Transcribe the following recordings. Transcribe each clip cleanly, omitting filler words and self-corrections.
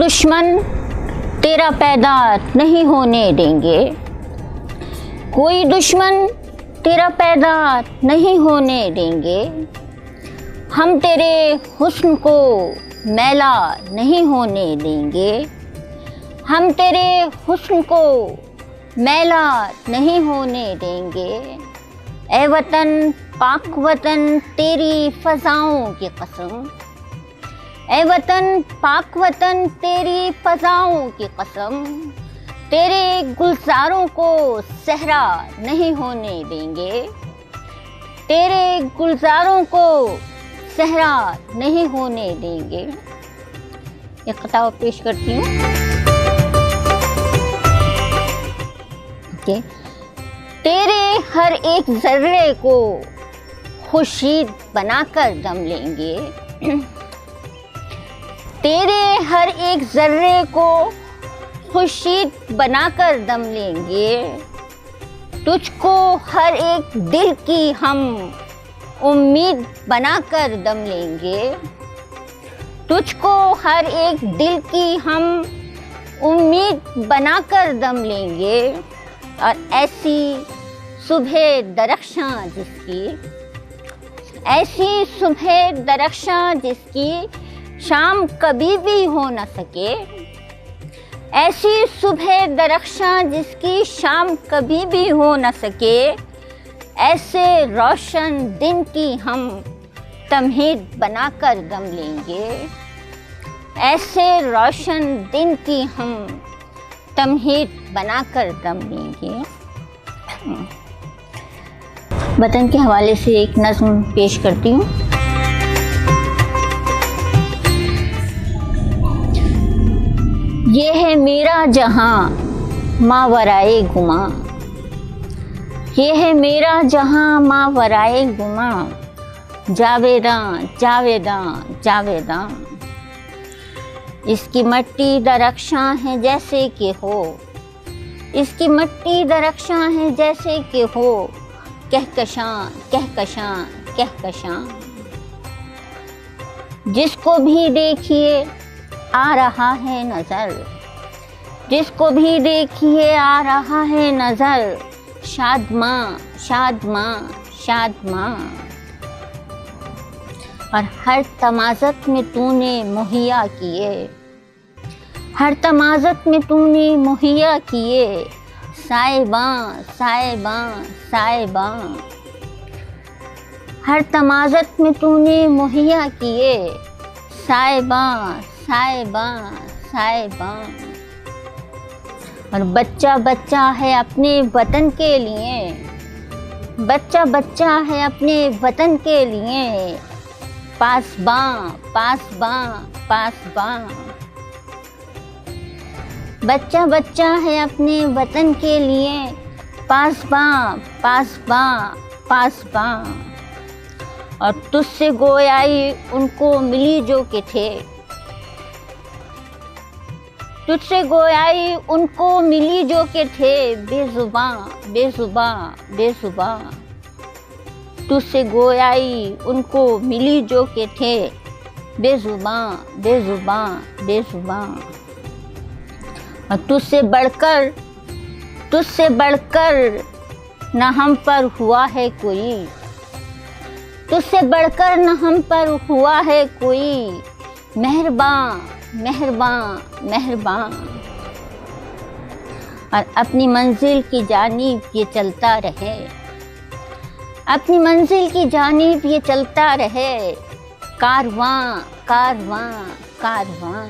दुश्मन तेरा पैदा नहीं होने देंगे, कोई दुश्मन तेरा पैदा नहीं होने देंगे। हम तेरे हुस्न को मैला नहीं होने देंगे, हम तेरे हुस्न को मैला नहीं होने देंगे। ए वतन पाक वतन तेरी फ़ज़ाओं की कसम, ए वतन पाक वतन तेरी फ़ज़ाओं की कसम, तेरे गुलज़ारों को सहरा नहीं होने देंगे, तेरे गुलज़ारों को सहरा नहीं होने देंगे। एक कताव पेश करती हूँ। तेरे हर एक ज़र्रे को खुर्शीद बनाकर दम लेंगे, तेरे हर एक ज़र्रे को खुर्शीद बनाकर दम लेंगे। तुझको हर एक दिल की हम उम्मीद बनाकर दम लेंगे, तुझको हर एक दिल की हम उम्मीद बनाकर दम लेंगे। और ऐसी सुबह दरख्शां जिसकी, ऐसी सुबह दरख्शां जिसकी शाम कभी भी हो न सके, ऐसी सुबह दरख्शां जिसकी शाम कभी भी हो न सके। ऐसे रोशन दिन की हम तमहीद बनाकर दम लेंगे, ऐसे रोशन दिन की हम तमहीद बनाकर दम लेंगे। वतन के हवाले से एक नज़्म पेश करती हूँ। ये है मेरा जहाँ मावराए गुमा, ये है मेरा जहाँ मावराए गुमा। जावेदां जावेदां जावेदां, इसकी मट्टी दरख्शां है जैसे कि हो, इसकी मट्टी दरख्शां है जैसे कि हो। कहकशां कहकशां कहकशां, जिसको भी देखिए आ रहा है नज़र, जिसको भी देखिए आ रहा है नज़र। शादमां शादमां शादमां, और हर तमाज़त में तूने मुहैया किए, हर तमाज़त में तूने मुहैया किए। साइबां साइबां साइबां, हर तमाज़त में तूने मुहैया किए। साइबां साइबां साइबां, और बच्चा बच्चा है अपने वतन के लिए, बच्चा बच्चा है अपने वतन के लिए। पासबां पासबां पासबां, बच्चा बच्चा है अपने वतन के लिए। पासबां पासबां पासबां, और तुझसे गोयाई उनको मिली जो के थे, तुझसे गोयाई उनको मिली जो के थे। बेजुबां बेजुबां बेजुबां, तुझसे गोयाई उनको मिली जो के थे। बेजुबां बेजुबां बेजुबां, और तुझसे बढ़कर न हम पर हुआ है कोई, तुझसे बढ़कर न हम पर हुआ है कोई। मेहरबान मेहरबान मेहरबान, और अपनी मंजिल की जानिब ये चलता रहे, अपनी मंजिल की जानिब ये चलता रहे। कारवां कारवां कारवां,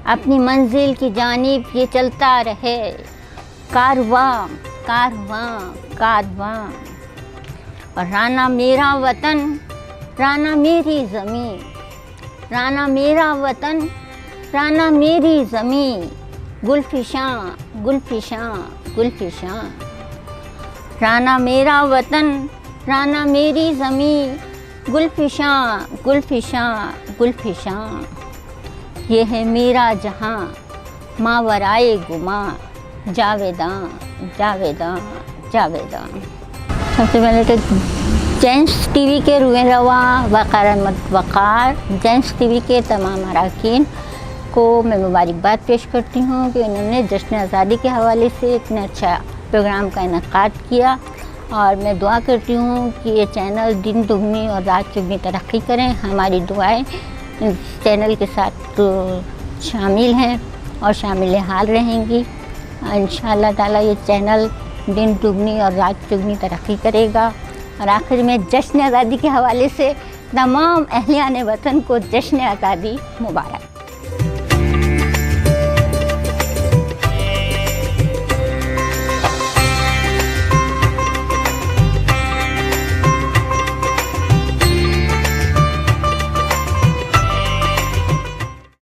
अपनी मंजिल की जानिब ये चलता रहे। कारवां कारवां कारवां, और राना मेरा वतन राना मेरी ज़मीं, राना मेरा वतन राना मेरी ज़मीं। गुलफिशां गुलफिशां गुलफिशां, राना मेरा वतन राना मेरी ज़मीं। गुलफिशां गुलफिशां गुलफिशां, ये है मेरा जहाँ मावराए गुमा। जावेदां जावेदां जावेदां। सबसे पहले तो जेंट्स टीवी के रुए रवा वक़ार अहमद वक़ार, जेंट्स टीवी के तमाम अरकान को मैं मुबारकबाद पेश करती हूँ कि उन्होंने जश्न आज़ादी के हवाले से इतना अच्छा प्रोग्राम का इनेकाद किया, और मैं दुआ करती हूँ कि ये चैनल दिन दुगनी और रात चौगनी तरक्की करें। हमारी दुआएं इस चैनल के साथ शामिल हैं और शामिल हाल रहेंगी। इंशाअल्लाह ताला ये चैनल दिन दुगनी और रात चौगनी तरक्की करेगा। और आखिर में जश्न आज़ादी के हवाले से तमाम अहलियान वतन को जश्न आज़ादी मुबारक।